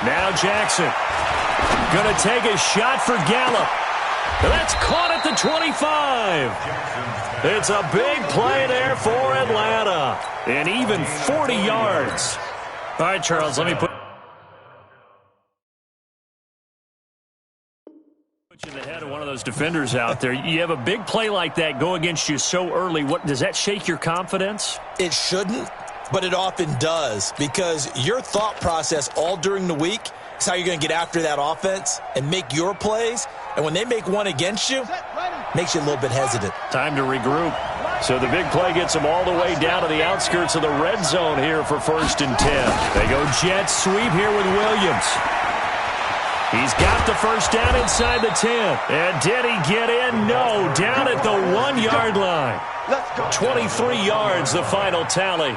Now Jackson. Going to take a shot for Gallup. That's caught at the 25. It's a big play there for Atlanta. And even 40 yards. All right, Charles, let me put you in the head of one of those defenders out there. You have a big play like that go against you so early. What does that shake your confidence? It shouldn't, but it often does, because your thought process all during the week is how you're going to get after that offense and make your plays. And when they make one against you, makes you a little bit hesitant. Time to regroup. So the big play gets them all the way down to the outskirts of the red zone here for 1st and 10. They go jet sweep here with Williams. He's got the first down inside the 10. And did he get in? No, down at the 1-yard line. 23 yards, the final tally.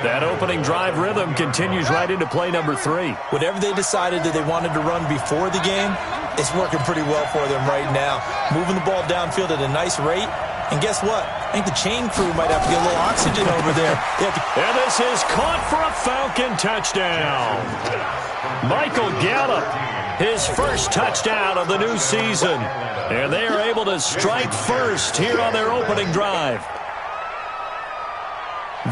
That opening drive rhythm continues right into play number 3. Whatever they decided that they wanted to run before the game, it's working pretty well for them right now. Moving the ball downfield at a nice rate. And guess what? I think the chain crew might have to get a little oxygen over there. And this is caught for a Falcon touchdown. Michael Gallup, his first touchdown of the new season. And they are able to strike first here on their opening drive.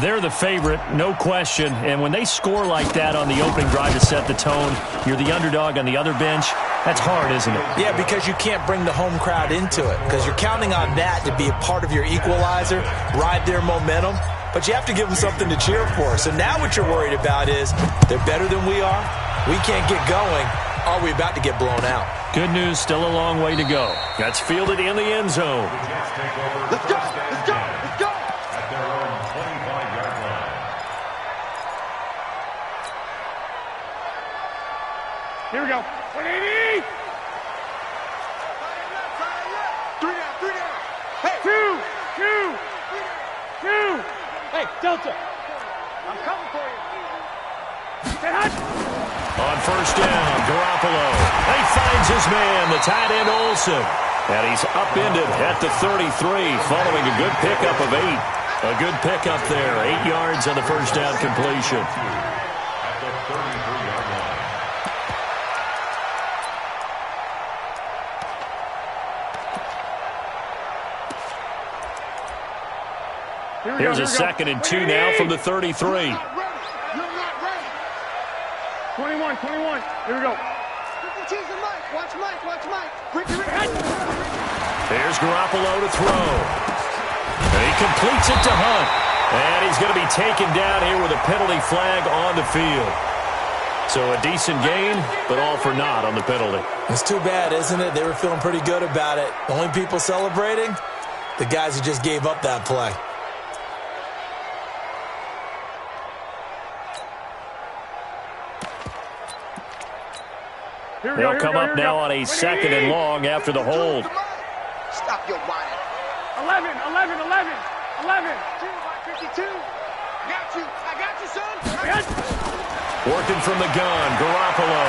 They're the favorite, no question. And when they score like that on the opening drive to set the tone, you're the underdog on the other bench. That's hard, isn't it? Yeah, because you can't bring the home crowd into it, because you're counting on that to be a part of your equalizer, ride their momentum. But you have to give them something to cheer for. So now what you're worried about is they're better than we are. We can't get going. Are we about to get blown out? Good news, still a long way to go. That's fielded in the end zone. Let's go, let's go, let's go. At their own 25-yard line. Here we go. 180. 3 down. Hey. 2. Hey, Delta. I'm coming for you. Say hi. On first down, Garoppolo. He finds his man, the tight end Olsen. And he's upended at the 33 following a good pickup of 8. A good pickup there, 8 yards on the first down completion. At the 33-yard line. Here's a 2nd and 2 now from the 33. 21. Here we go. Watch Mike. There's Garoppolo to throw. And he completes it to Hunt. And he's going to be taken down here with a penalty flag on the field. So a decent gain, but all for naught on the penalty. It's too bad, isn't it? They were feeling pretty good about it. The only people celebrating, the guys who just gave up that play. They'll come up now on a 2nd and long after the hold. Stop your whining. 11. 2 by 52. I got you, son. Working from the gun, Garoppolo.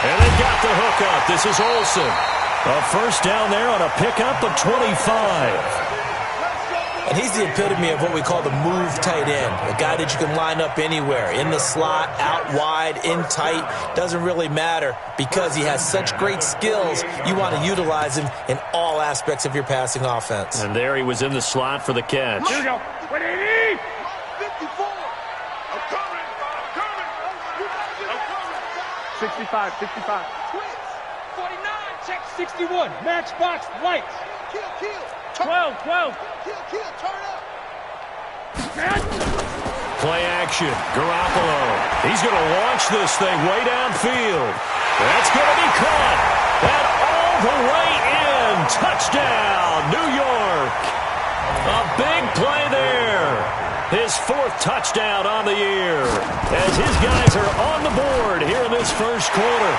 And they got the hookup. This is Olsen. A first down there on a pickup of 25. And he's the epitome of what we call the move tight end, a guy that you can line up anywhere, in the slot, out wide, in tight, doesn't really matter because he has such great skills. You want to utilize him in all aspects of your passing offense. And there he was in the slot for the catch. Here we go. 180. 54. I'm coming. 65. 49. Check 61. Matchbox lights. Kill. 12. Kill, turn up. Play action, Garoppolo. He's going to launch this thing way downfield. That's going to be caught. And all the way in. Touchdown, New York. A big play there. His 4th touchdown on the year. As his guys are on the board here in this first quarter.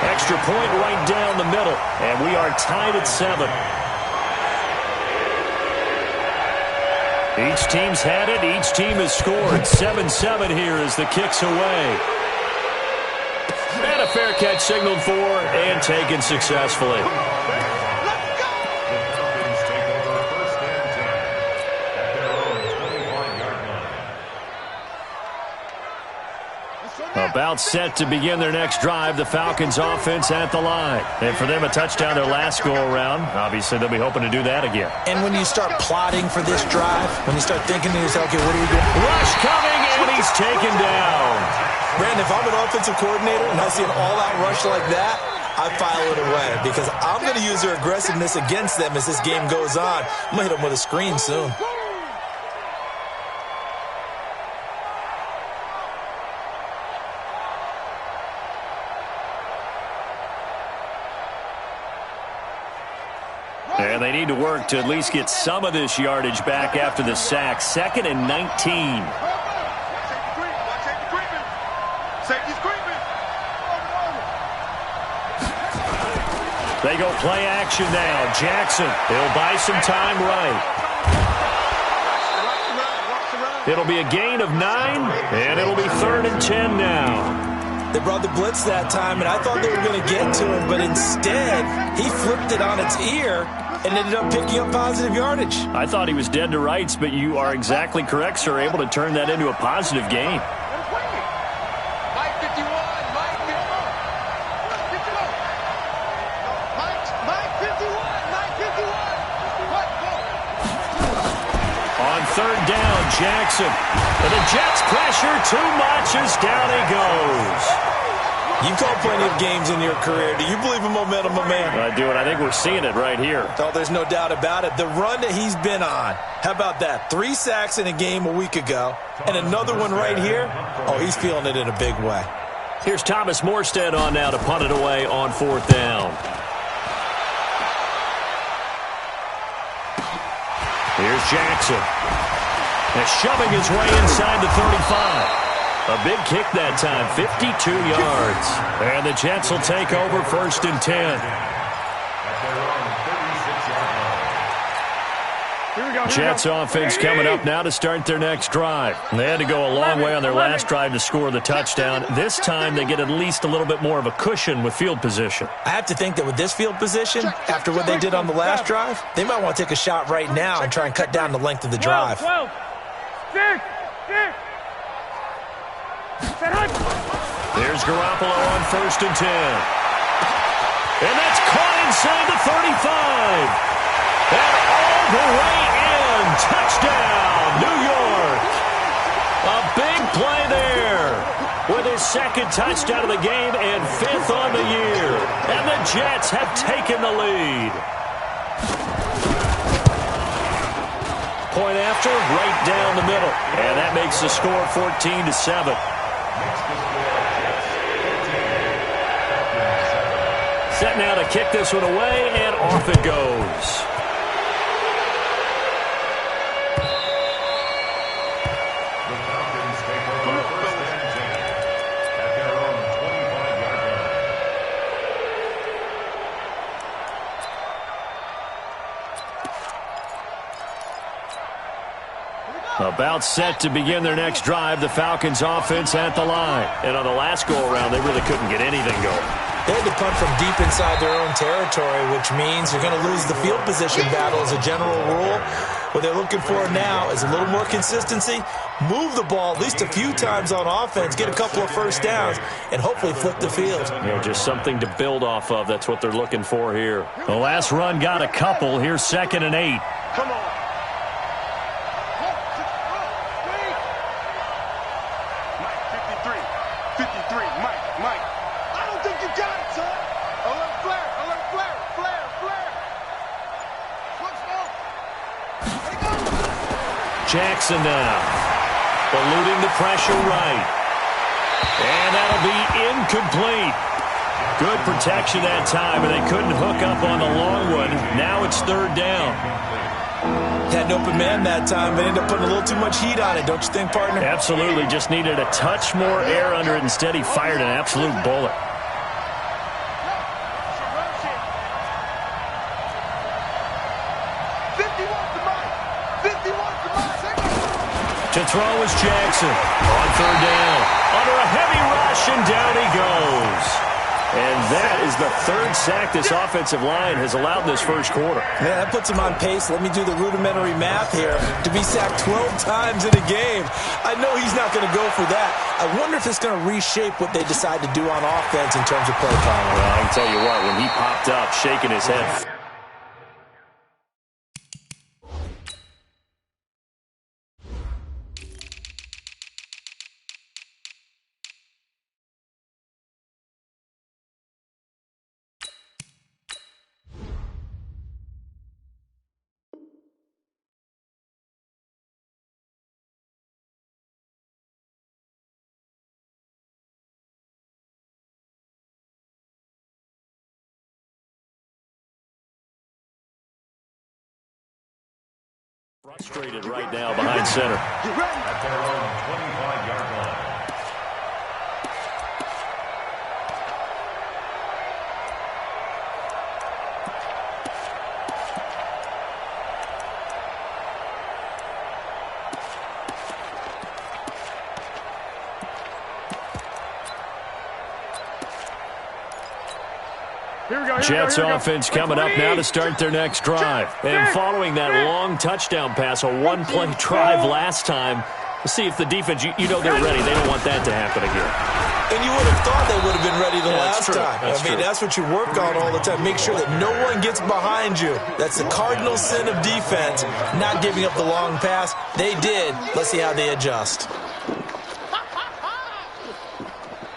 Extra point right down the middle. And we are tied at 7. Each team's had it. Each team has scored. 7-7 here as the kick's away. And a fair catch signaled for and taken successfully. A About set to begin their next drive, the Falcons offense at the line. And for them, a touchdown their last go-around. Obviously, they'll be hoping to do that again. And when you start plotting for this drive, when you start thinking to yourself, okay, what are we doing? Rush coming, and he's taken down. Brandon, if I'm an offensive coordinator and I see an all-out rush like that, I file it away because I'm going to use their aggressiveness against them as this game goes on. I'm going to hit them with a screen soon. And they need to work to at least get some of this yardage back after the sack. 2nd and 19. They go play action now. Jackson, he'll buy some time right. It'll be a gain of 9, and it'll be 3rd and 10 now. They brought the blitz that time, and I thought they were going to get to him, but instead, he flipped it on its ear and ended up picking up positive yardage. I thought he was dead to rights, but you are exactly correct, sir, able to turn that into a positive gain. On 3rd down, Jackson. And the Jets pressure too much as down he goes. You've called plenty of games in your career. Do you believe in momentum, my man? I do, and I think we're seeing it right here. Oh, there's no doubt about it. The run that he's been on. How about that? 3 sacks in a game a week ago, and another one right here. Oh, he's feeling it in a big way. Here's Thomas Morstead on now to punt it away on 4th down. Here's Jackson. And shoving his way inside the 35. A big kick that time, 52 yards. And the Jets will take over 1st and 10. Jets offense coming up now to start their next drive. They had to go a long way on their last drive to score the touchdown. This time they get at least a little bit more of a cushion with field position. I have to think that with this field position, after what they did on the last drive, they might want to take a shot right now and try and cut down the length of the drive. There's Garoppolo on 1st and 10. And that's caught inside the 35. And all the way in. Touchdown, New York. A big play there with his 2nd touchdown of the game and 5th on the year. And the Jets have taken the lead. Point after, right down the middle. And that makes the score 14-7. Set now to kick this one away, and off it goes. The Falcons take over 1st and 10 at their own 25-yard line. About set to begin their next drive, the Falcons offense at the line. And on the last go-around, they really couldn't get anything going. They had to punt from deep inside their own territory, which means you're going to lose the field position battle as a general rule. What they're looking for now is a little more consistency, move the ball at least a few times on offense, get a couple of 1st downs, and hopefully flip the field. You know, just something to build off of. That's what they're looking for here. The last run got a couple. Here's 2nd and 8. Come on. Jackson now, eluding the pressure right. And that'll be incomplete. Good protection that time, and they couldn't hook up on the long one. Now it's 3rd down. Had an open man that time, but ended up putting a little too much heat on it, don't you think, partner? Absolutely. Just needed a touch more air under it. Instead, he fired an absolute bullet. To throw is Jackson on 3rd down. Under a heavy rush, and down he goes. And that is is the third sack this offensive line has allowed this first quarter. Yeah, that puts him on pace. Let me do the rudimentary math here. To be sacked 12 times in a game. I know he's not going to go for that. I wonder if it's going to reshape what they decide to do on offense in terms of play calling. Well, I can tell you what, when he popped up, shaking his head. Frustrated right now behind center. At their own 25-yard line. Jets offense coming up now to start their next drive. And following that long touchdown pass, a one-play drive last time, let's see if the defense, you know they're ready. They don't want that to happen again. And you would have thought they would have been ready the last time. I mean, that's what you work on all the time. Make sure that no one gets behind you. That's the cardinal sin of defense, not giving up the long pass. They did. Let's see how they adjust.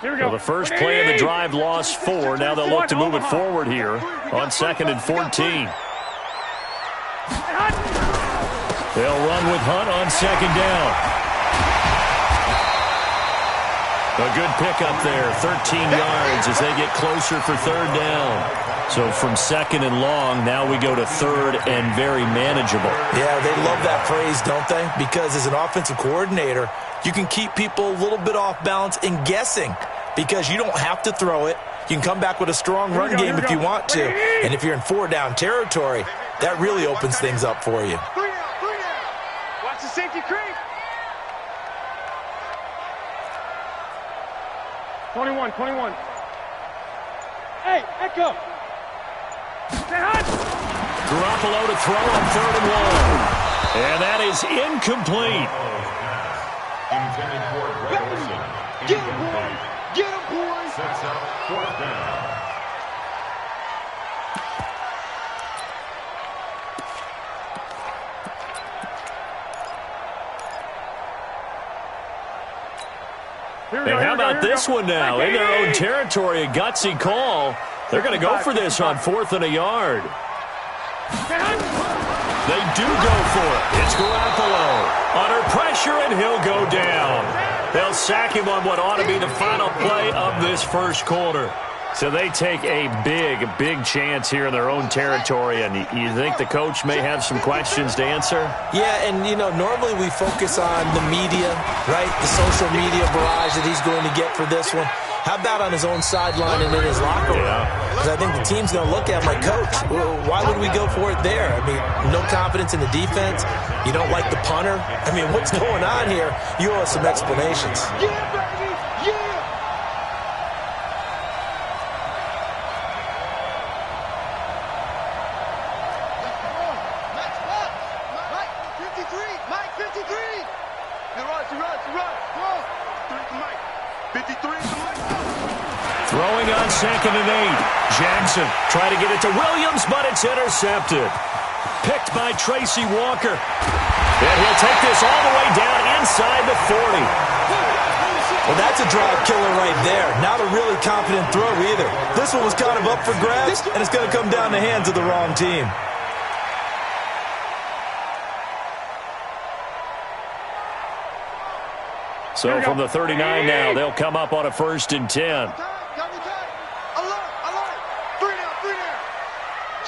Well, the first play of the drive lost 4. Now they'll look to move it forward here on 2nd and 14. They'll run with Hunt on 2nd down. A good pickup there, 13 yards as they get closer for 3rd down. So from 2nd and long, now we go to 3rd and very manageable. Yeah, they love that phrase, don't they? Because as an offensive coordinator, you can keep people a little bit off balance and guessing because you don't have to throw it. You can come back with a strong run game if you want to. And if you're in 4-down territory, that really opens things up for you. Watch the safety creep. 21. Hey, Echo. Garoppolo to throw on 3rd and 1. And that is incomplete. Intended for Greg Olsen. Get him, boys. Get him, boys. Sets up 4th down. And how about this one now? In their own territory, a gutsy call. They're going to go for this on 4th and a yard. They do go for it. It's Garoppolo. Under pressure, and he'll go down. They'll sack him on what ought to be the final play of this first quarter. So they take a big chance here in their own territory, and you think the coach may have some questions to answer? Yeah, and, normally we focus on the media, right? The social media barrage that he's going to get for this one. How about on his own sideline and in his locker room? Because I think the team's going to look at him like, Coach, why would we go for it there? I mean, no confidence in the defense. You don't like the punter. I mean, what's going on here? You owe us some explanations. Yeah, baby. Yeah. Mike, 53. Mike, 53. He runs. Come on. 53 to Mike. Throwing on 2nd and 8. Jackson trying to get it to Williams, but it's intercepted. Picked by Tracy Walker. And he'll take this all the way down inside the 40. Well, that's a drive killer right there. Not a really confident throw either. This one was kind of up for grabs, and it's going to come down the hands of the wrong team. So from the 39 now, they'll come up on a 1st and 10. Alert. 3 down.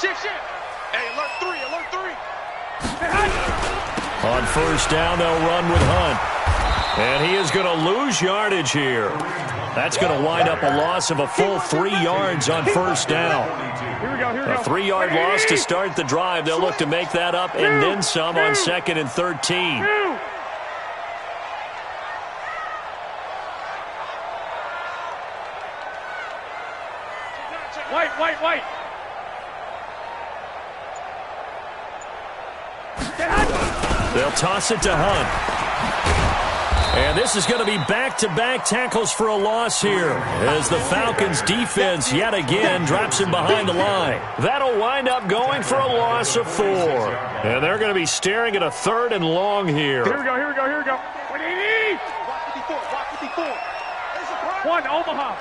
Shift. Hey, alert 3. On 1st down, they'll run with Hunt. And he is going to lose yardage here. That's going to wind up a loss of a full 3 yards on 1st down. Here we go. A 3-yard loss to start the drive. They'll look to make that up and then some on 2nd and 13. White. They'll toss it to Hunt. And this is going to be back-to-back tackles for a loss here as the Falcons' defense yet again drops him behind the line. That'll wind up going for a loss of 4. And they're going to be staring at a 3rd and long here. Here we go. What do you need? Watch 54. One, Omaha.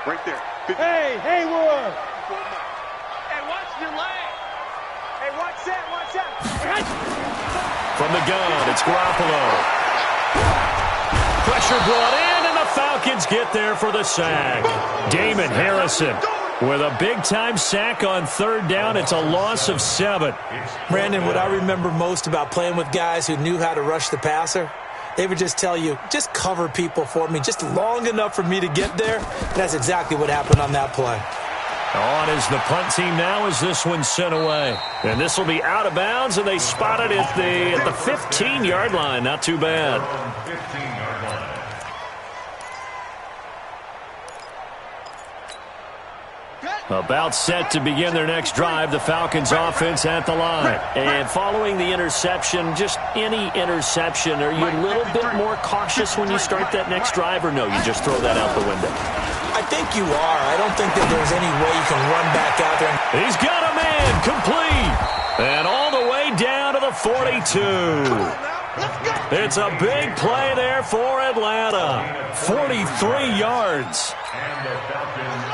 Right there. Hey, Haywood. Hey, watch your leg. Hey, watch that. From the gun, it's Garoppolo. Pressure brought in, and the Falcons get there for the sack. Damon Harrison with a big-time sack on 3rd down. It's a loss of 7. Brandon, what I remember most about playing with guys who knew how to rush the passer, they would just tell you, just cover people for me, just long enough for me to get there. And that's exactly what happened on that play. On is the punt team now as this one's sent away. And this will be out of bounds, and they spot it at the 15-yard line. Not too bad. 15-yard line. About set to begin their next drive, the Falcons offense at the line. And following the interception, just any interception, are you a little bit more cautious when you start that next drive, or no, you just throw that out the window? I think you are. I don't think that there's any way you can run back out there. He's got a man complete. And all the way down to the 42. It's a big play there for Atlanta. 43 yards.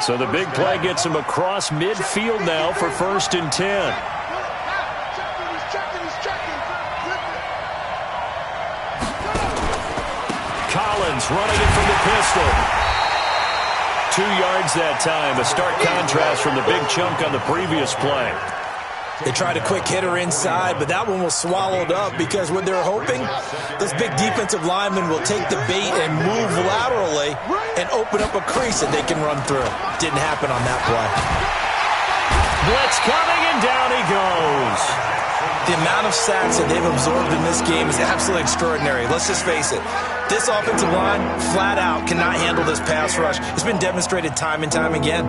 So the big play gets him across midfield now for 1st and 10. Collins running it from the pistol. 2 yards that time. A stark contrast from the big chunk on the previous play. They tried a quick hitter inside, but that one was swallowed up because what they're hoping, this big defensive lineman will take the bait and move laterally and open up a crease that they can run through. Didn't happen on that play. Blitz coming, and down he goes. The amount of sacks that they've absorbed in this game is absolutely extraordinary. Let's just face it. This offensive line, flat out, cannot handle this pass rush. It's been demonstrated time and time again.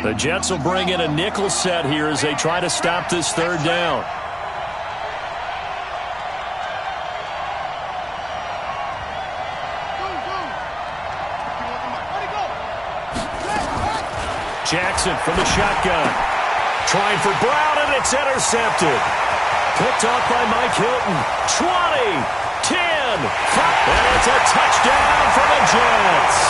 The Jets will bring in a nickel set here as they try to stop this 3rd down. Jackson from the shotgun. Trying for Brown, and it's intercepted. Picked off by Mike Hilton. 20, 10, 5, and it's a touchdown for the Jets.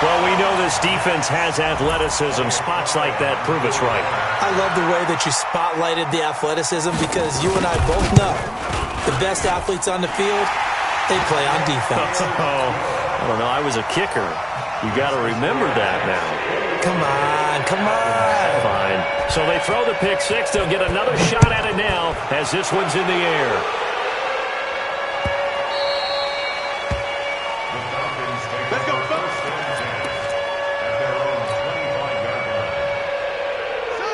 Well, we know this defense has athleticism. Spots like that prove us right. I love the way that you spotlighted the athleticism because you and I both know the best athletes on the field, they play on defense. Oh, I don't know. I was a kicker. You got to remember that now. Come on. Fine. So they throw the pick 6. They'll get another shot at it now as this one's in the air.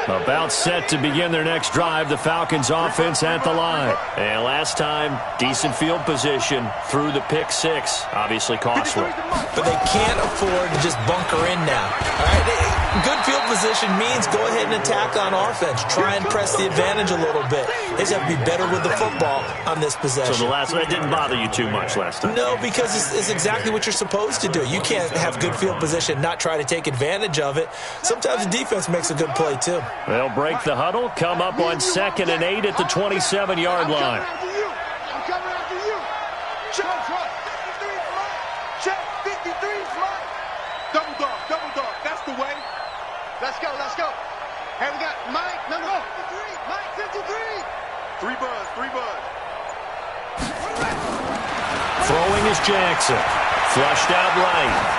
About set to begin their next drive, the Falcons offense at the line. And last time, decent field position through the pick 6. Obviously costly. But they can't afford to just bunker in now. All right? Good field position means go ahead and attack on offense. Try and press the advantage a little bit. They just have to be better with the football on this possession. So that didn't bother you too much last time? No, because it's exactly what you're supposed to do. You can't have good field position, not try to take advantage of it. Sometimes the defense makes a good play, too. They'll break the huddle, come up on 2nd and 8 at the 27-yard line. I'm coming after you. Check 53, check 53, double dog. That's the way. Let's go. Hey, we got Mike, number 53. Mike, 53. Three buzz. Throwing is Jackson. Flushed out right.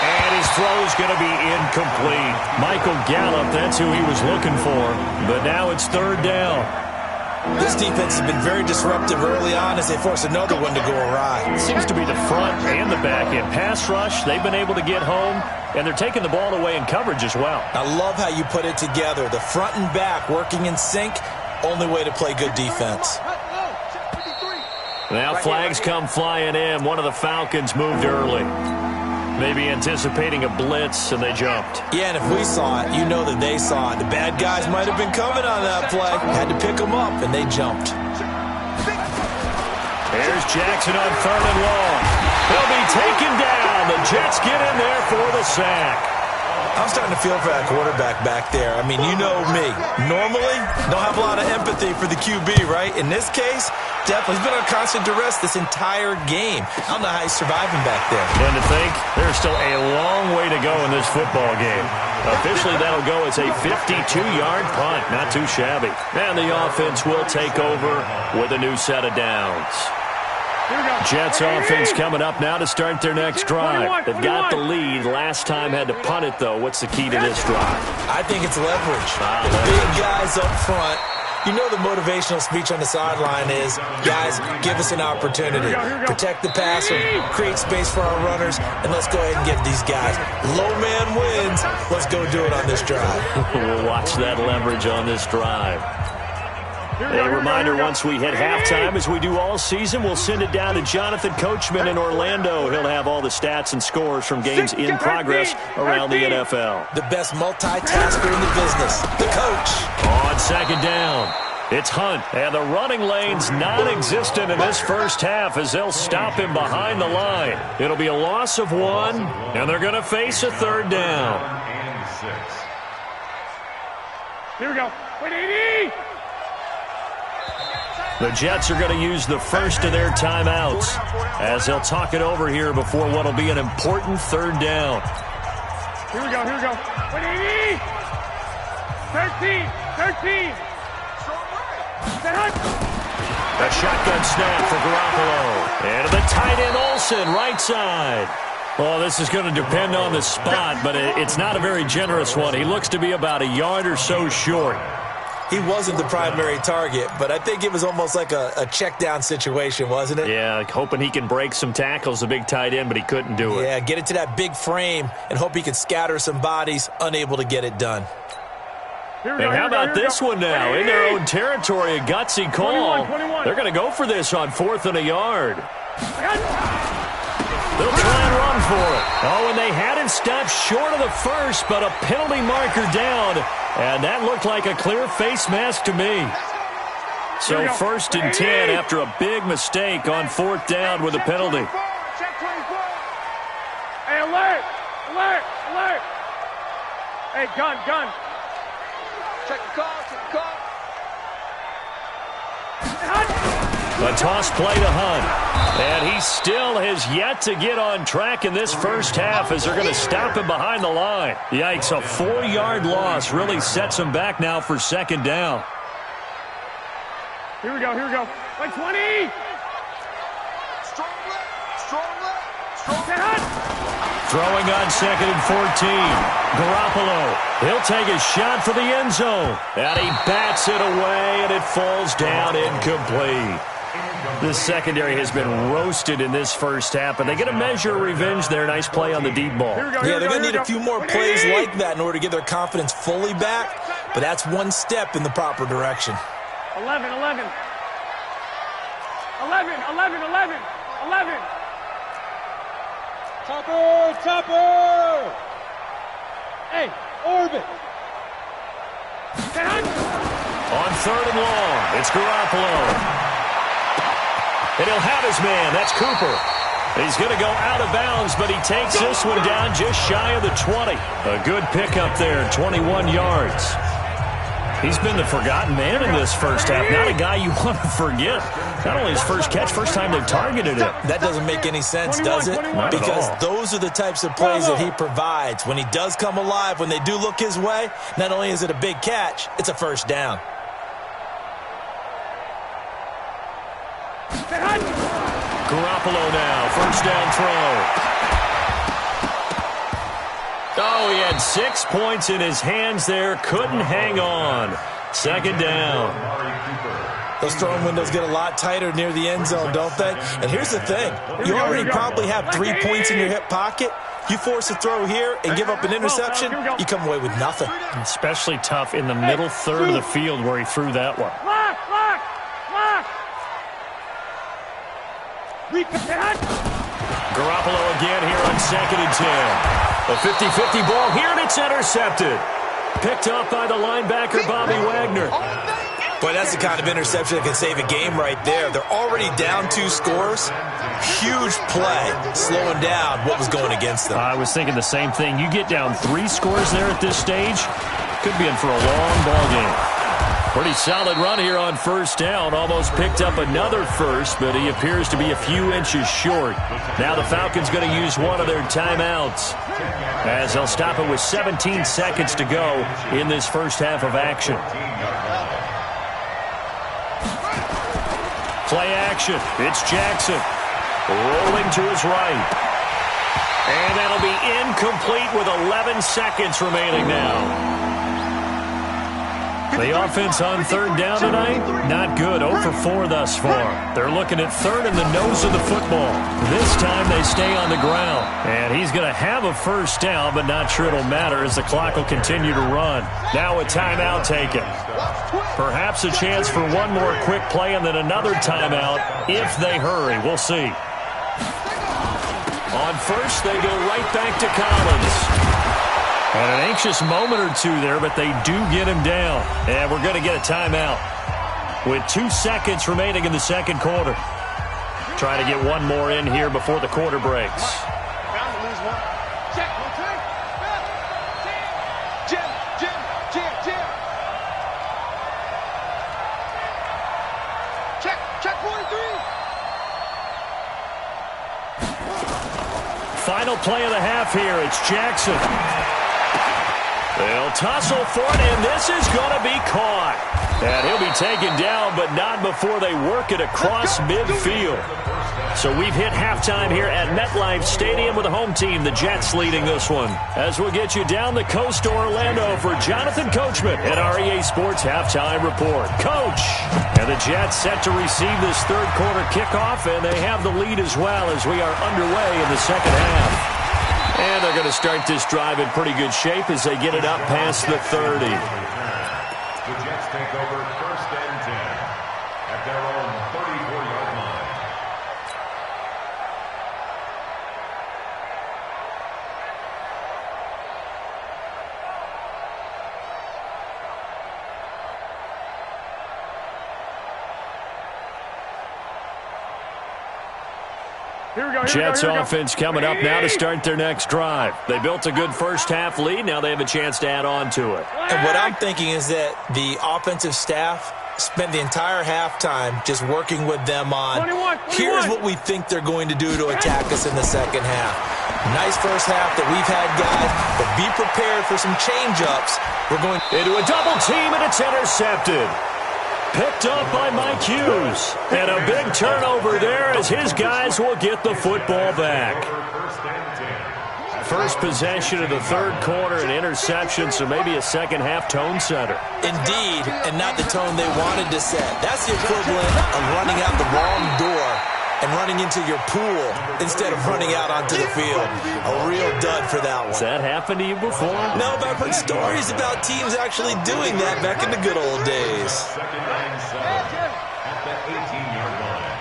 And his throw's going to be incomplete. Michael Gallup, that's who he was looking for. But now it's 3rd down. This defense has been very disruptive early on as they force another one to go awry. It seems to be the front and the back end. Pass rush, they've been able to get home, and they're taking the ball away in coverage as well. I love how you put it together. The front and back working in sync, only way to play good defense. Now flags come flying in. One of the Falcons moved early. Maybe anticipating a blitz, and they jumped. Yeah, and if we saw it, you know that they saw it. The bad guys might have been coming on that play. Had to pick them up, and they jumped. Here's Jackson on 3rd and long. He'll be taken down. The Jets get in there for the sack. I'm starting to feel for that quarterback back there. I mean, you know me. Normally, don't have a lot of empathy for the QB, right? In this case, definitely. He's been on constant duress this entire game. I don't know how he's surviving back there. And to think, there's still a long way to go in this football game. Officially, that'll go as a 52-yard punt. Not too shabby. And the offense will take over with a new set of downs. Jets offense coming up now to start their next drive. They've got the lead. Last time had to punt it, though. What's the key to this drive? I think it's leverage. The big guys up front. You know the motivational speech on the sideline is, guys, give us an opportunity. Protect the passer, create space for our runners, and let's go ahead and get these guys. Low man wins. Let's go do it on this drive. We'll watch that leverage on this drive. A reminder, once we hit halftime, as we do all season, we'll send it down to Jonathan Coachman in Orlando. He'll have all the stats and scores from games in progress around the NFL. The best multitasker in the business, the coach. On 2nd down, it's Hunt, and the running lane's non-existent in this first half as they'll stop him behind the line. It'll be a loss of 1, and they're going to face a 3rd down. And 6. Here we go. Wait, 80! The Jets are going to use the first of their timeouts as they'll talk it over here before what will be an important 3rd down. Here we go, here we go. 180! 13! A shotgun snap for Garoppolo. And to the tight end Olsen, right side. Well, this is going to depend on the spot, but it's not a very generous one. He looks to be about a yard or so short. He wasn't the primary target, but I think it was almost like a check down situation, wasn't it? Yeah, like hoping he can break some tackles, the big tight end, but he couldn't do it. Yeah, get it to that big frame and hope he can scatter some bodies, unable to get it done. And how about this one now? In their own territory, a gutsy call. 21. They're going to go for this on 4th and a yard. They'll try and run for it. Oh, and they had him stopped short of the first, but a penalty marker down. And that looked like a clear face mask to me. So 1st and 10 after a big mistake on 4th down with a penalty. Hey, alert! Alert! Alert! Hey, gun! Check the call, A toss play to Hunt. And he still has yet to get on track in this first half as they're going to stop him behind the line. Yikes, a 4-yard loss really sets him back now for 2nd down. Here we go. Like 20! Throwing on 2nd and 14. Garoppolo, he'll take a shot for the end zone. And he bats it away, and it falls down incomplete. This secondary has been roasted in this first half, and they get a measure of revenge there. Nice play on the deep ball. Yeah, they're going to need a few more plays like that in order to get their confidence fully back, but that's one step in the proper direction. 11. Topper! Hey, orbit! On 3rd and long, it's Garoppolo. And he'll have his man. That's Cooper. He's going to go out of bounds, but he takes this one down just shy of the 20. A good pickup there, 21 yards. He's been the forgotten man in this first half. Not a guy you want to forget. Not only his first catch, first time they've targeted it. That doesn't make any sense, does it? Because those are the types of plays that he provides. When he does come alive, when they do look his way, not only is it a big catch, it's a first down. Garoppolo now, first down throw. Oh, he had 6 points in his hands there. Couldn't hang on. 2nd down. Those throwing windows get a lot tighter near the end zone, don't they? And here's the thing. You already probably have 3 points in your hip pocket. You force a throw here and give up an interception, you come away with nothing. Especially tough in the middle third of the field where he threw that one. Lock! Garoppolo again here on 2nd and 10. A 50-50 ball here, and it's intercepted. Picked up by the linebacker, Bobby Wagner. Boy, that's the kind of interception that can save a game right there. They're already down 2 scores. Huge play, slowing down what was going against them. I was thinking the same thing. You get down 3 scores there at this stage, could be in for a long ball game. Pretty solid run here on 1st down. Almost picked up another first, but he appears to be a few inches short. Now the Falcons going to use one of their timeouts, as they'll stop it with 17 seconds to go in this first half of action. Play action. It's Jackson rolling to his right. And that'll be incomplete with 11 seconds remaining now. The offense on 3rd down tonight, not good. 0 for 4 thus far. They're looking at 3rd in the nose of the football. This time they stay on the ground. And he's going to have a 1st down, but not sure it'll matter as the clock will continue to run. Now a timeout taken. Perhaps a chance for one more quick play and then another timeout if they hurry. We'll see. On 1st, they go right back to Collins. And an anxious moment or 2 there, but they do get him down. And we're going to get a timeout with 2 seconds remaining in the 2nd quarter. Try to get one more in here before the quarter breaks. Check 43. Final play of the half here. It's Jackson. They'll tussle for it, and this is going to be caught. And he'll be taken down, but not before they work it across midfield. So we've hit halftime here at MetLife Stadium with the home team, the Jets, leading this one. As we'll get you down the coast to Orlando for Jonathan Coachman at our EA Sports Halftime Report. Coach! And the Jets set to receive this 3rd quarter kickoff, and they have the lead as well as we are underway in the 2nd half. And they're going to start this drive in pretty good shape as they get it up past the 30. The Jets take over 1st and 10 at their own 34-yard line. Jets offense coming up now to start their next drive. They built a good first half lead. Now they have a chance to add on to it. And what I'm thinking is that the offensive staff spent the entire halftime just working with them on, here's what we think they're going to do to attack us in the 2nd half. Nice first half that we've had, guys, but be prepared for some change-ups. We're going into a double team, and it's intercepted. Picked up by Mike Hughes. And a big turnover there as his guys will get the football back. First possession of the 3rd quarter, an interception, so maybe a 2nd half tone setter. Indeed, and not the tone they wanted to set. That's the equivalent of running out the wrong door and running into your pool instead of running out onto the field. A real dud for that one. Has that happened to you before? No, but I've heard stories about teams actually doing that back in the good old days. At the 18-yard line.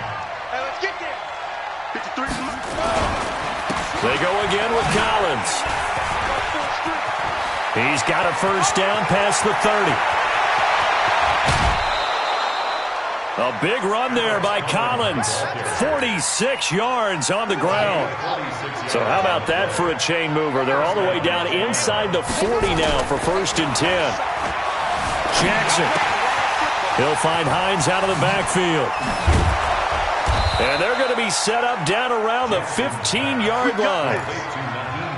Hey, let's get there. 53. They go again with Collins. He's got a 1st down past the 30. A big run there by Collins. 46 yards on the ground. So how about that for a chain mover? They're all the way down inside the 40 now for 1st and 10. Jackson. He'll find Hines out of the backfield. And they're going to be set up down around the 15-yard line.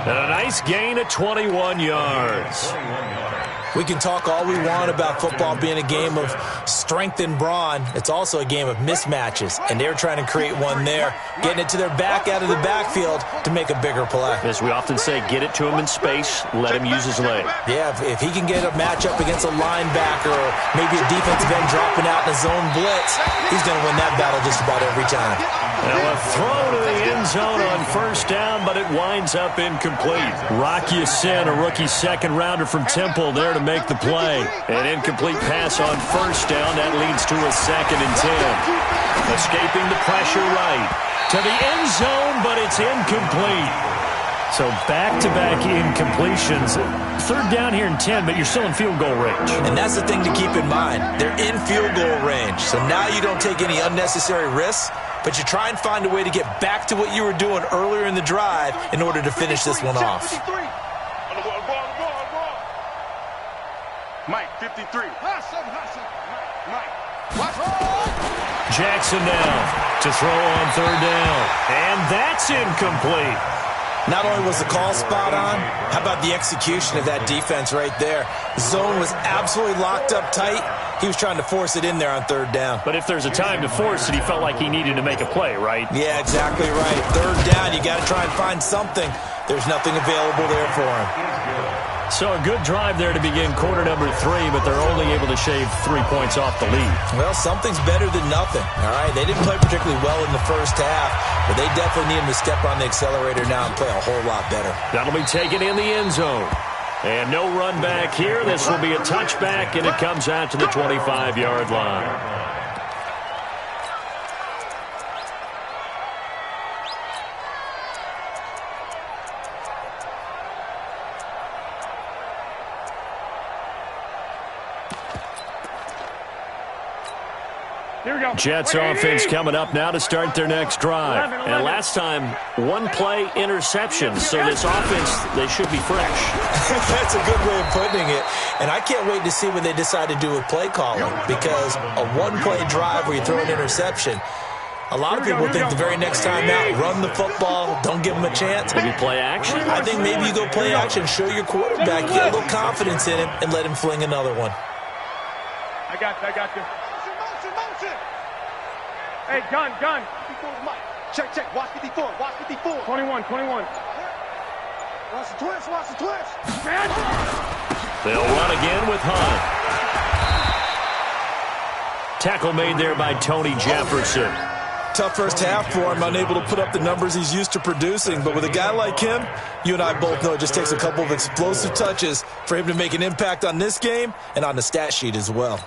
And a nice gain of 21 yards. We can talk all we want about football being a game of strength and brawn. It's also a game of mismatches, and they're trying to create one there, getting it to their back out of the backfield to make a bigger play. As we often say, get it to him in space, let him use his leg. Yeah, if he can get a matchup against a linebacker or maybe a defensive end dropping out in a zone blitz, he's going to win that battle just about every time. Now a throw to the end zone on 1st down, but it winds up incomplete. Rocky Sin, a rookie 2nd rounder from Temple, there to make the play. An incomplete pass on 1st down. That leads to a 2nd and 10. Escaping the pressure right. To the end zone, but it's incomplete. So back-to-back incompletions. Third down here in 10, but you're still in field goal range. And that's the thing to keep in mind. They're in field goal range. So now you don't take any unnecessary risks, but you try and find a way to get back to what you were doing earlier in the drive in order to finish this one off. Mike, 53. Mike. Jackson now to throw on third down. And that's incomplete. Not only was the call spot on, how about the execution of that defense right there? The zone was absolutely locked up tight. He was trying to force it in there on third down. But if there's a time to force it, he felt like he needed to make a play, right? Yeah, exactly right. Third down, you got to try and find something. There's nothing available there for him. So a good drive there to begin quarter number 3, but they're only able to shave 3 points off the lead. Well, something's better than nothing, all right? They didn't play particularly well in the first half, but they definitely need him to step on the accelerator now and play a whole lot better. That'll be taken in the end zone. And no run back here. This will be a touchback, and it comes out to the 25-yard line. Jets offense coming up now to start their next drive. And last time, one play interception. So this offense, they should be fresh. That's a good way of putting it. And I can't wait to see what they decide to do with play calling, because a one-play drive where you throw an interception, a lot of people think the very next time out, run the football, don't give them a chance. Maybe play action? I think maybe you go play action, show your quarterback, get a little confidence in him, and let him fling another one. I got you. Hey, gun. 54 Mike. Check. Watch 54. 21. Watch the twist. They'll run again with Hunt. Tackle made there by Tony Jefferson. Tough first half for him, unable to put up the numbers he's used to producing. But with a guy like him, you and I both know it just takes a couple of explosive touches for him to make an impact on this game and on the stat sheet as well.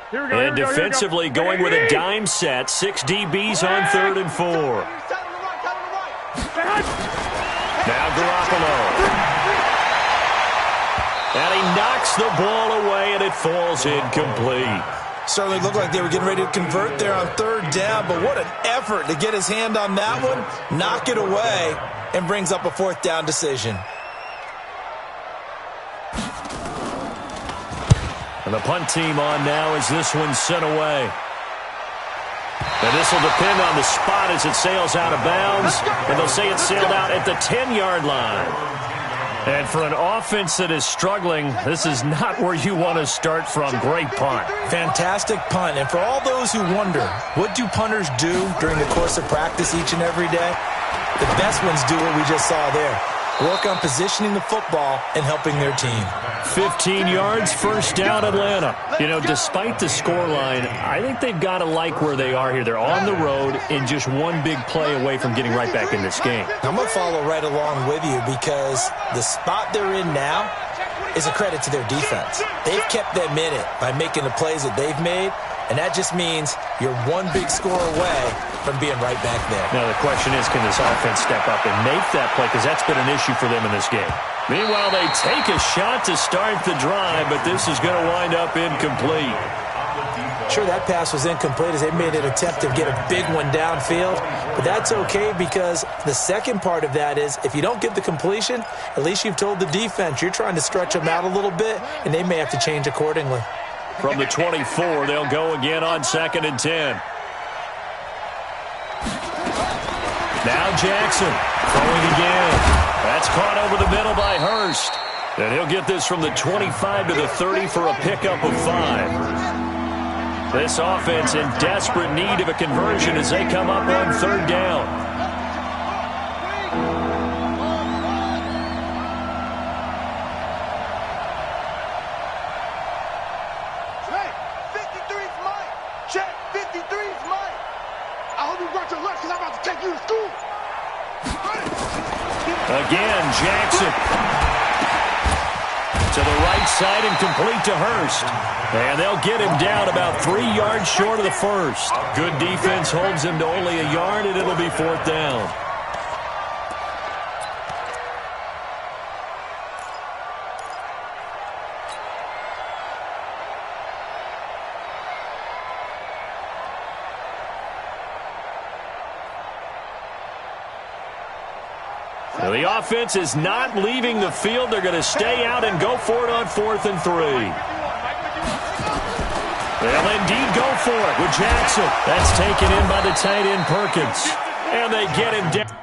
And defensively going with a dime set. 6 DBs on 3rd and 4. Now Garoppolo. And he knocks the ball away, and it falls incomplete. Certainly looked like they were getting ready to convert there on 3rd down, but what an effort to get his hand on that one, knock it away, and brings up a 4th down decision. And the punt team on now as this one's sent away. And this will depend on the spot as it sails out of bounds. And they'll say it sailed out at the 10-yard line. And for an offense that is struggling, this is not where you want to start from. Great punt. Fantastic punt. And for all those who wonder, what do punters do during the course of practice each and every day? The best ones do what we just saw there. Work on positioning the football and helping their team. 15 yards, first down, Atlanta. You know, despite the scoreline, I think they've got to like where they are here. They're on the road and just one big play away from getting right back in this game. I'm going to follow right along with you because the spot they're in now is a credit to their defense. They've kept them in it by making the plays that they've made, and that just means you're one big score away from being right back there. Now, the question is, can this offense step up and make that play? Because that's been an issue for them in this game. Meanwhile, they take a shot to start the drive, but this is going to wind up incomplete. Sure, that pass was incomplete as they made an attempt to get a big one downfield, but that's okay because the second part of that is if you don't get the completion, at least you've told the defense you're trying to stretch them out a little bit, and they may have to change accordingly. From the 24, they'll go again on 2nd and 10. Now Jackson throwing again. That's caught over the middle by Hurst. And he'll get this from the 25 to the 30 for a pickup of 5. This offense in desperate need of a conversion as they come up on 3rd down. Again, Jackson. To the right side and complete to Hurst. And they'll get him down about 3 yards short of the first. Good defense holds him to only a yard, and it'll be 4th down. So the offense is not leaving the field. They're going to stay out and go for it on 4th and 3. They'll indeed go for it with Jackson. That's taken in by the tight end Perkins. And they get him down.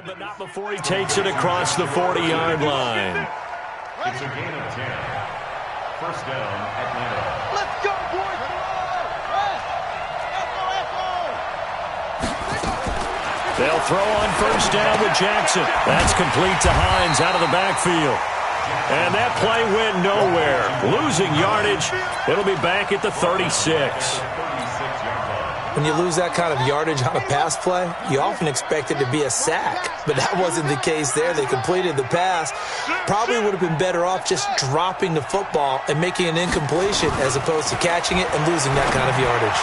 But not before he takes it across the 40-yard line. It's a gain of 10. 1st down, Atlanta. Let's go, boys! They'll throw on 1st down with Jackson. That's complete to Hines out of the backfield. And that play went nowhere. Losing yardage. It'll be back at the 36. When you lose that kind of yardage on a pass play, you often expect it to be a sack. But that wasn't the case there. They completed the pass. Probably would have been better off just dropping the football and making an incompletion as opposed to catching it and losing that kind of yardage.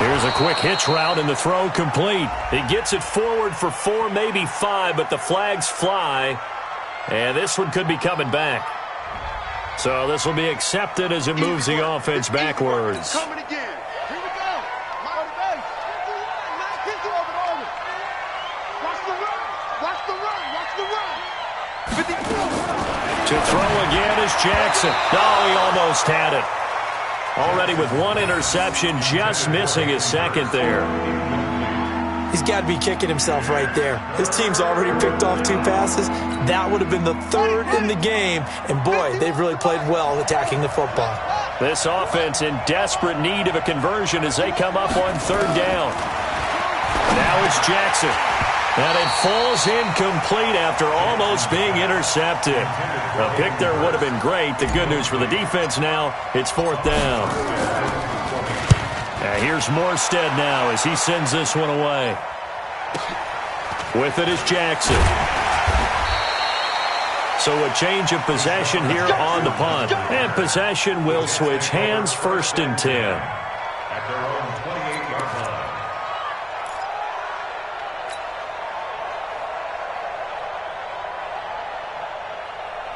Here's a quick hitch route and the throw complete. He gets it forward for 4, maybe 5, but the flags fly. And this one could be coming back. So this will be accepted as it moves the offense backwards. Coming again. Here we go. Watch the run. Watch the run. Watch the run. To throw again is Jackson. Oh, he almost had it. Already with 1 interception, just missing his 2nd there. He's got to be kicking himself right there. His team's already picked off 2 passes. That would have been the 3rd in the game. And, boy, they've really played well attacking the football. This offense in desperate need of a conversion as they come up on 3rd down. Now it's Jackson. And it falls incomplete after almost being intercepted. A pick there would have been great. The good news for the defense now, it's 4th down. Here's Morstead now as he sends this one away. With it is Jackson. So a change of possession here on the punt. And possession will switch hands, 1st and 10. At their own 28-yard line.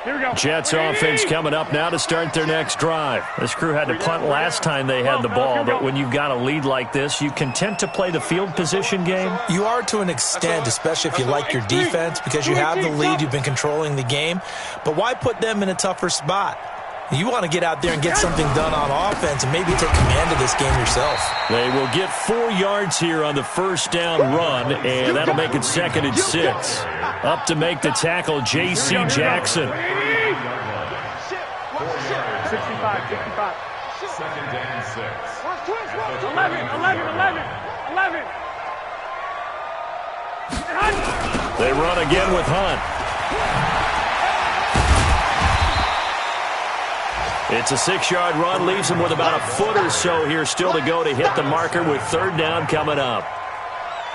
Here we go. Jets offense coming up now to start their next drive. This crew had to punt last time they had the ball, but when you've got a lead like this, you content to play the field position game? You are to an extent, especially if you like your defense, because you have the lead, you've been controlling the game. But why put them in a tougher spot? You want to get out there and get something done on offense and maybe take command of this game yourself. They will get 4 yards here on the 1st down run, and that'll make it 2nd and 6. Up to make the tackle, J.C. Jackson. 65. 2nd and 6. 11. They run again with Hunt. It's a 6-yard run, leaves him with about a foot or so here still to go to hit the marker with 3rd down coming up.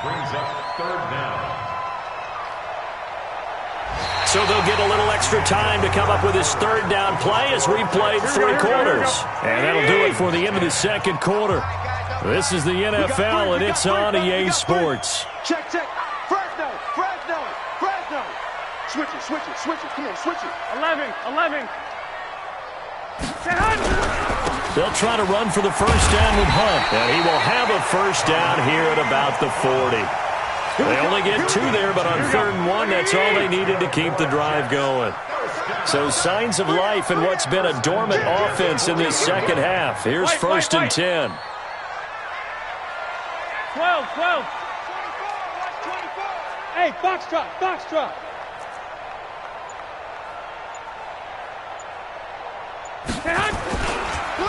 Brings up 3rd down. So they'll get a little extra time to come up with his 3rd down play as we played 3 quarters. And that'll do it for the end of the 2nd quarter. This is the NFL, and it's on EA Sports. Check. Fresno. Switch it. Come on, switch it. 11. They'll try to run for the 1st down with Hunt. And he will have a 1st down here at about the 40. They only get 2 there, but on 3rd and 1, that's all they needed to keep the drive going. So signs of life in what's been a dormant offense in this second half. Here's 1st and 10. 12. Hey, foxtrot.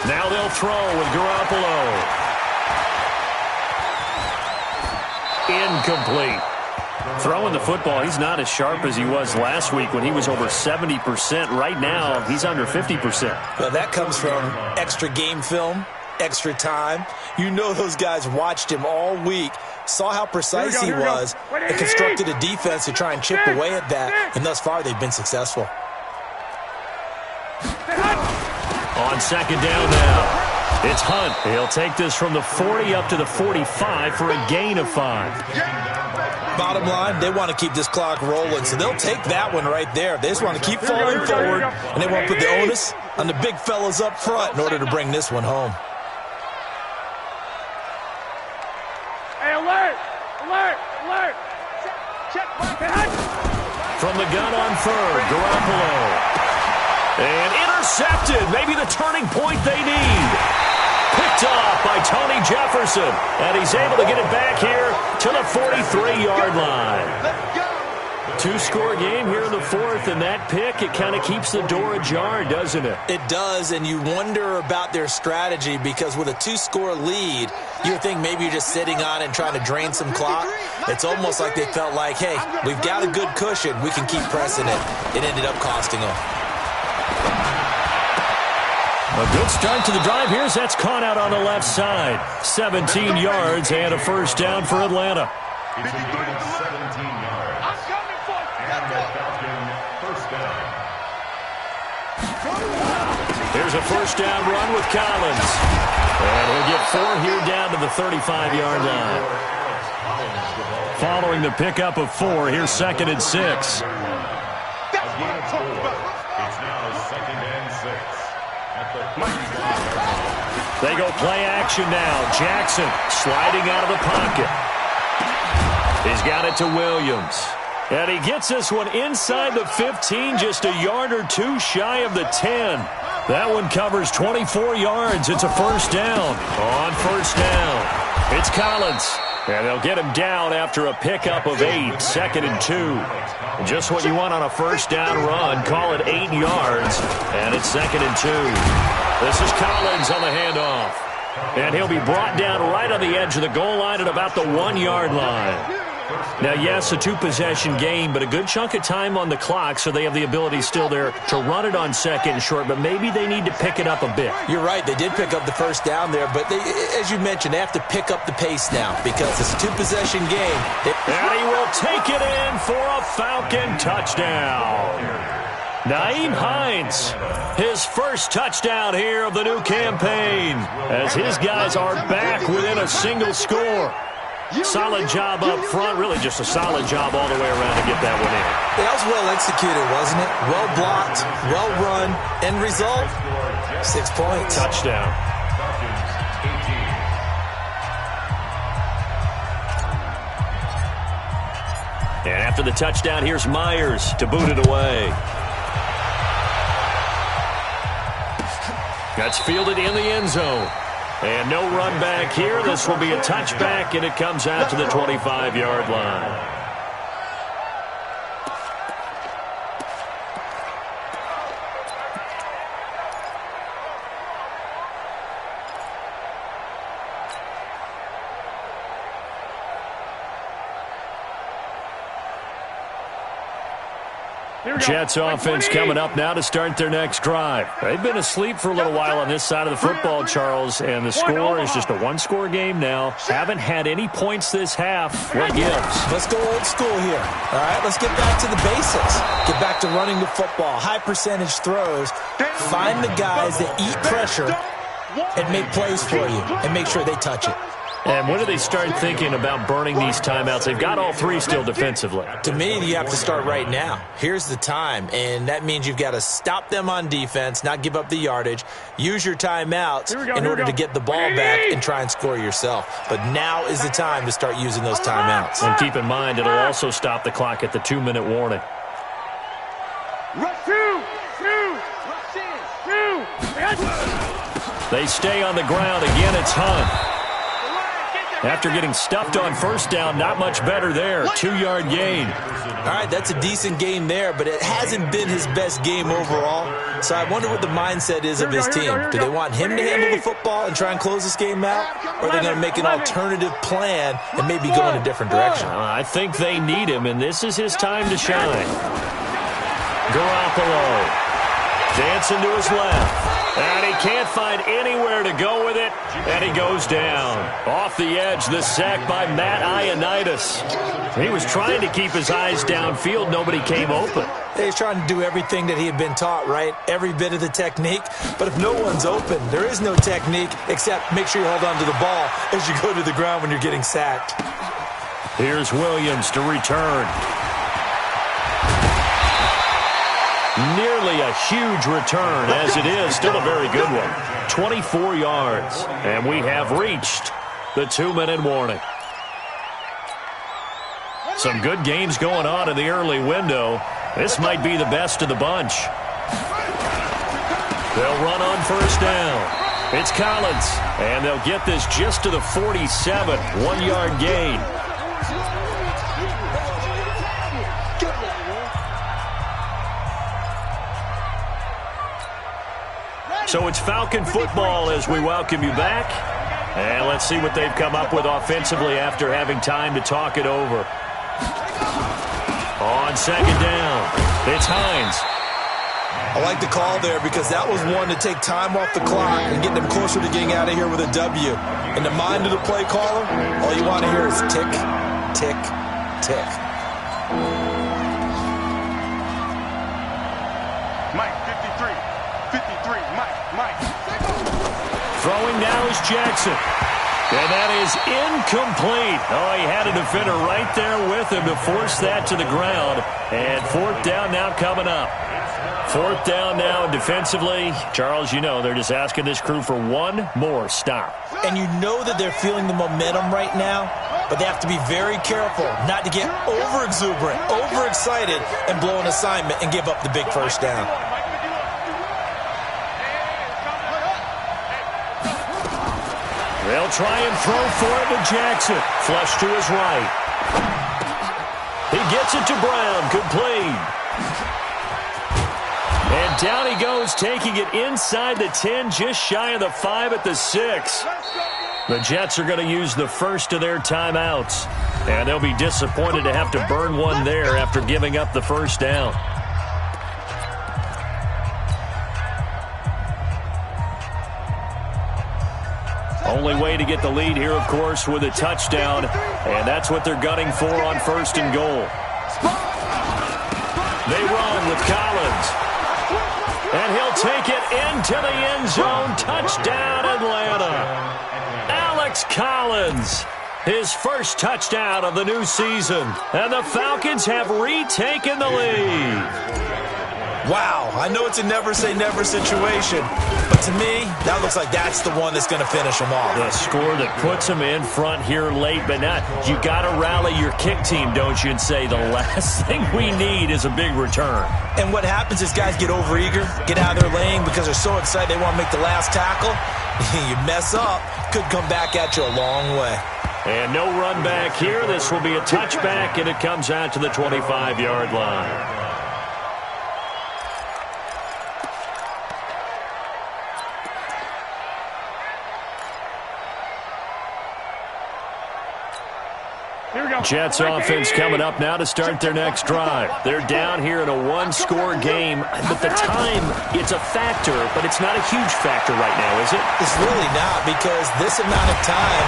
Now they'll throw with Garoppolo. Incomplete. Throwing the football, he's not as sharp as he was last week when he was over 70%. Right now, he's under 50%. Well, that comes from extra game film, extra time. You know those guys watched him all week, saw how precise he was, and constructed a defense to try and chip away at that, and thus far they've been successful. On 2nd down now. It's Hunt. He'll take this from the 40 up to the 45 for a gain of 5. Bottom line, they want to keep this clock rolling, so they'll take that one right there. They just want to keep falling forward, and they want to put the onus on the big fellas up front in order to bring this one home. Hey, alert! Check. From the gun on 3rd, Garoppolo. And intercepted. Maybe the turning point they need. Picked off by Tony Jefferson. And he's able to get it back here to the 43-yard line. 2-score game here in the 4th, and that pick, it kind of keeps the door ajar, doesn't it? It does, and you wonder about their strategy because with a 2-score lead, you would think maybe you're just sitting on it and trying to drain some clock. It's almost like they felt like, hey, we've got a good cushion. We can keep pressing it. It ended up costing them. A good start to the drive. That's caught out on the left side. 17 yards and a 1st down for Atlanta. It's a gain of 17 yards. And the Falcon 1st down. Here's a 1st down run with Collins. And he'll get 4 here down to the 35-yard line. Following the pickup of 4, here's 2nd and 6. They go play action now. Jackson sliding out of the pocket. He's got it to Williams. And he gets this one inside the 15, just a yard or 2 shy of the 10. That one covers 24 yards. It's a 1st down. On 1st down, it's Collins. And they'll get him down after a pickup of 8, 2nd and 2. Just what you want on a 1st down run. Call it 8 yards, and it's 2nd and 2. This is Collins on the handoff. And he'll be brought down right on the edge of the goal line at about the 1-yard line. Now, yes, a 2-possession game, but a good chunk of time on the clock, so they have the ability still there to run it on 2nd and short, but maybe they need to pick it up a bit. You're right. They did pick up the 1st down there, but they, as you mentioned, they have to pick up the pace now because it's a 2-possession game. And he will take it in for a Falcon touchdown. Nyheim Hines, his 1st touchdown here of the new campaign, as his guys are back within a single score. Solid job up front, really just a solid job all the way around to get that one in. That was well executed, wasn't it? Well blocked, well run. End result, 6 points. Touchdown. And after the touchdown, here's Myers to boot it away. That's fielded in the end zone. And no run back here. This will be a touchback, and it comes out to the 25-yard line. Jets offense coming up now to start their next drive. They've been asleep for a little while on this side of the football, Charles, and the score is just a 1-score game now. Haven't had any points this half. What gives? Let's go old school here. All right, let's get back to the basics. Get back to running the football, high percentage throws. Find the guys that eat pressure and make plays for you and make sure they touch it. And when do they start thinking about burning these timeouts? They've got all three still defensively. To me, you have to start right now. Here's the time, and that means you've got to stop them on defense, not give up the yardage, use your timeouts in order to get the ball back and try and score yourself. But now is the time to start using those timeouts. And keep in mind, it'll also stop the clock at the 2-minute warning. They stay on the ground. Again, it's Hunt. After getting stuffed on first down, not much better there. 2-yard gain. All right, that's a decent game there, but it hasn't been his best game overall. So I wonder what the mindset is of his team. Do they want him to handle the football and try and close this game out? Or are they going to make an alternative plan and maybe go in a different direction? I think they need him, and this is his time to shine. Garoppolo dancing to his left. And he can't find anywhere to go with it, and he goes down. Off the edge, the sack by Matt Ioannidis. He was trying to keep his eyes downfield. Nobody came open. He's trying to do everything that he had been taught, right? Every bit of the technique. But if no one's open, there is no technique except make sure you hold on to the ball as you go to the ground when you're getting sacked. Here's Williams to return. Nearly a huge return, as it is. Still a very good one. 24 yards. And we have reached the 2-minute warning. Some good games going on in the early window. This might be the best of the bunch. They'll run on first down. It's Collins. And they'll get this just to the 47. 1-yard gain. So it's Falcon football as we welcome you back. And let's see what they've come up with offensively after having time to talk it over. On second down, it's Hines. I like the call there because that was one to take time off the clock and get them closer to getting out of here with a W. In the mind of the play caller, all you want to hear is tick, tick, tick. Mike, 53. 53, Mike. Throwing now is Jackson. And that is incomplete. Oh, he had a defender right there with him to force that to the ground. And fourth down now coming up. Fourth down now, and defensively, Charles, you know, they're just asking this crew for one more stop. And you know that they're feeling the momentum right now, but they have to be very careful not to get over-exuberant, overexcited, and blow an assignment and give up the big first down. They'll try and throw for it to Jackson. Flush to his right. He gets it to Brown. Complete. And down he goes, taking it inside the 10, just shy of the 5 at the 6. The Jets are going to use the first of their timeouts. And they'll be disappointed to have to burn one there after giving up the first down. Only way to get the lead here, of course, with a touchdown. And that's what they're gunning for on first and goal. They run with Collins. And he'll take it into the end zone. Touchdown, Atlanta. Alex Collins, his first touchdown of the new season. And the Falcons have retaken the lead. Wow, I know it's a never-say-never situation, but to me, that looks like that's the one that's going to finish them off. The score that puts them in front here late, but not. You got to rally your kick team, don't you, and say the last thing we need is a big return. And what happens is guys get overeager, get out of their lane because they're so excited they want to make the last tackle. You mess up, could come back at you a long way. And no run back here. This will be a touchback, and it comes out to the 25-yard line. Jets offense coming up now to start their next drive. They're down here in a one-score game, but the time, it's a factor, but it's not a huge factor right now, is it? It's really not, because this amount of time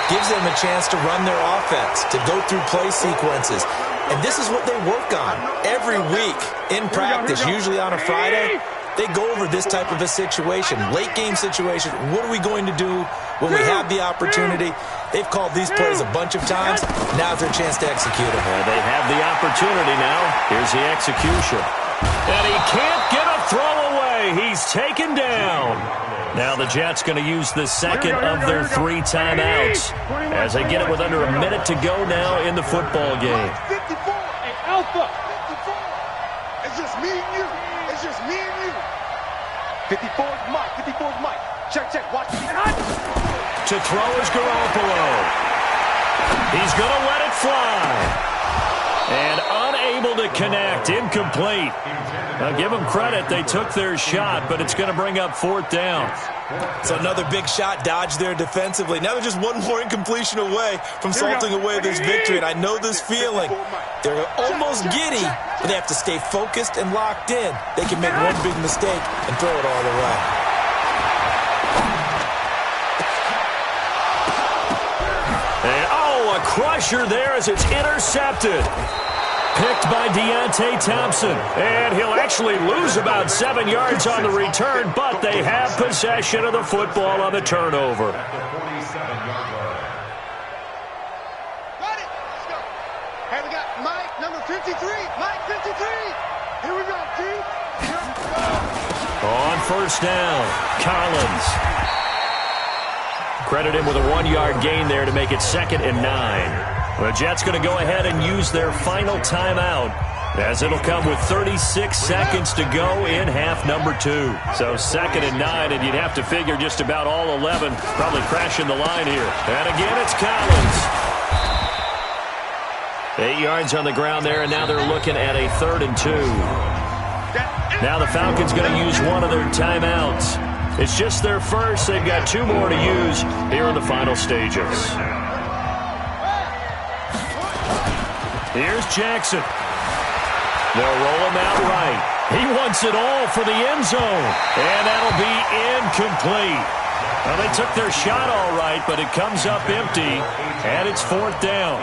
gives them a chance to run their offense, to go through play sequences. And this is what they work on every week in practice, usually on a Friday. they go over this type of a situation, late game situation. What are we going to do when we have the opportunity? They've called these plays a bunch of times. Now's their chance to execute them. They have the opportunity now. Here's the execution. And he can't get a throw away. He's taken down. Now the Jets going to use the second of their 3 timeouts as they get it with under a minute to go now in the football game. 54. Hey, Alpha. 54. It's just me and you. It's just me and you. 54's Mike. 54's Mike. Check, check. Watch me. To throw is Garoppolo. He's going to let it fly. And unable to connect. Incomplete. Now give them credit. They took their shot, but it's going to bring up 4th down. So another big shot dodged there defensively. Now they're just one more incompletion away from salting away this victory. And I know this feeling. They're almost giddy, but they have to stay focused and locked in. They can make one big mistake and throw it all the way. And, a crusher there as it's intercepted. Picked by Deontay Thompson. And he'll actually lose about 7 yards on the return, but they have possession of the football on the turnover. Got it. Let's go. Hey, we got Mike, number 53. Mike, 53. Here we go, T. Here we go. On 1st down, Collins. Credit him with a 1-yard gain there to make it 2nd and 9. The Jets going to go ahead and use their final timeout as it'll come with 36 seconds to go in half number 2. So 2nd and 9, and you'd have to figure just about all 11 probably crashing the line here. And again, it's Collins. 8 yards on the ground there, and now they're looking at a 3rd and 2. Now the Falcons going to use one of their timeouts. It's just their first. They've got 2 more to use here in the final stages. Here's Jackson. They'll roll him out right. He wants it all for the end zone. And that'll be incomplete. Well, they took their shot all right, but it comes up empty, and it's 4th down.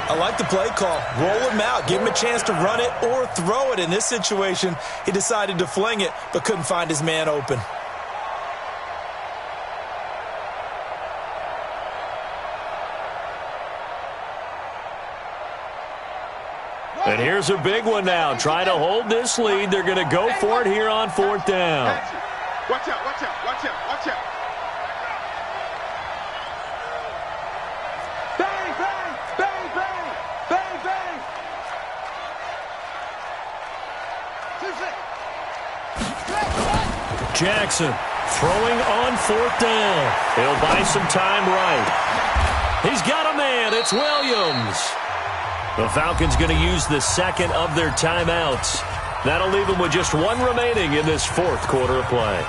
I like the play call. Roll him out. Give him a chance to run it or throw it. In this situation, he decided to fling it, but couldn't find his man open. And here's a big one now. Trying to hold this lead. They're going to go for it here on 4th down. Watch out, watch out, watch out, watch out. Bang, bang, bang, bang, bang, bang. Jackson throwing on 4th down. He'll buy some time right. He's got a man. It's Williams. The Falcons going to use the second of their timeouts. That'll leave them with just 1 remaining in this 4th quarter of play.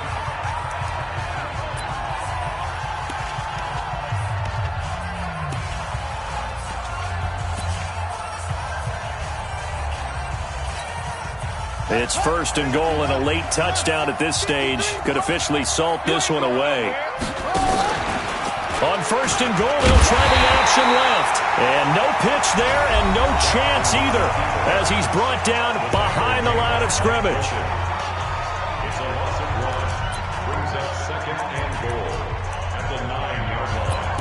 It's 1st and goal, and a late touchdown at this stage could officially salt this one away. On 1st and goal, they'll try the option left. And no pitch there and no chance either as he's brought down behind the line of scrimmage. It's a loss of 1. Brings up 2nd and goal at the 9-yard line.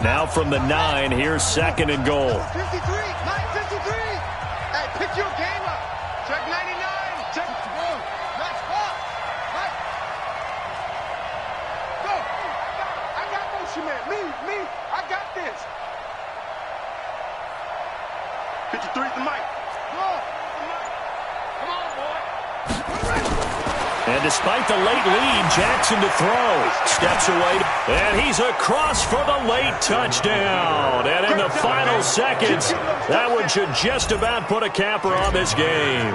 Now from the 9, here's 2nd and goal. 53, Mike, 53. Hey, pick your game up. Check 99. Check. Let's go. Mike. Go. I got motion, man. Me. I got this. 53 to Mike. Go. Come on, boy. And despite the late lead, Jackson to throw. Steps away. And he's across for the late touchdown. And in the final seconds, that one should just about put a capper on this game.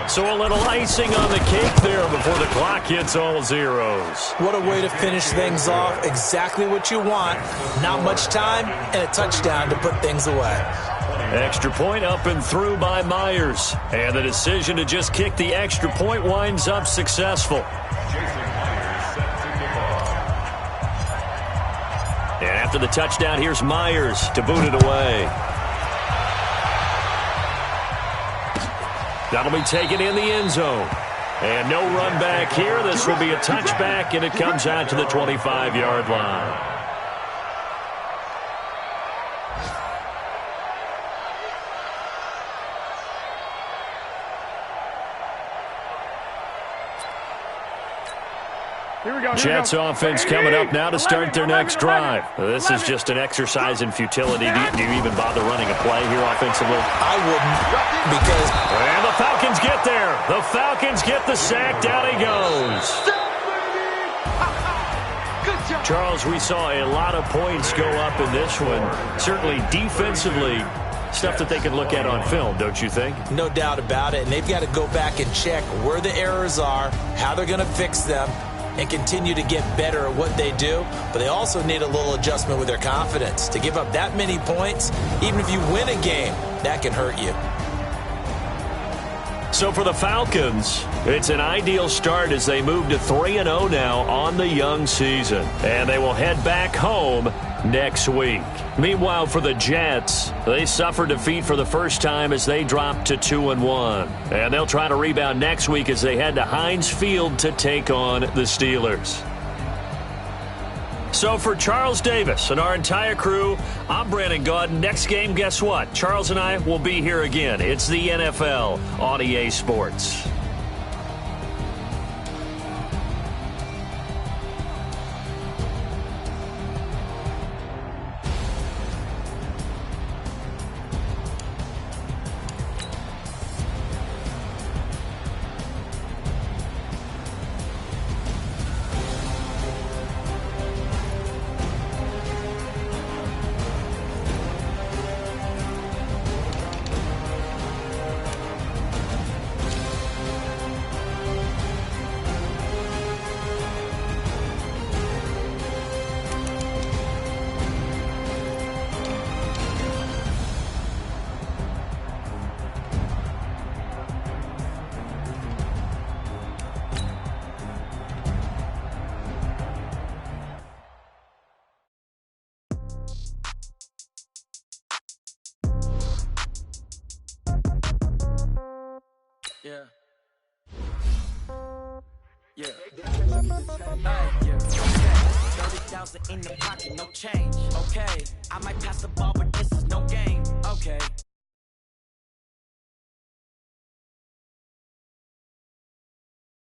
So a little icing on the cake there before the clock hits all zeros. What a way to finish things off. Exactly what you want. Not much time and a touchdown to put things away. Extra point up and through by Myers. And the decision to just kick the extra point winds up successful. And after the touchdown, here's Myers to boot it away. That'll be taken in the end zone. And no run back here. This will be a touchback, and it comes out to the 25-yard line. Jets offense coming up now to start their next drive. This is just an exercise in futility. Do you even bother running a play here offensively? I wouldn't, because... And the Falcons get there. The Falcons get the sack. Down he goes. Charles, we saw a lot of points go up in this one. Certainly defensively, stuff that they can look at on film, don't you think? No doubt about it. And they've got to go back and check where the errors are, how they're going to fix them, and continue to get better at what they do. But they also need a little adjustment with their confidence. To give up that many points, even if you win a game, that can hurt you. So for the Falcons, it's an ideal start as they move to 3-0 now on the young season. And they will head back home next week. Meanwhile, for the Jets, they suffered defeat for the first time as they dropped to 2-1. And they'll try to rebound next week as they head to Heinz Field to take on the Steelers. So for Charles Davis and our entire crew, I'm Brandon Gaudin. Next game, guess what? Charles and I will be here again. It's the NFL on EA Sports. Yeah. Yeah. Yeah. 30,000 in the pocket, no change. Okay. I might pass the ball, but this is no game. Okay.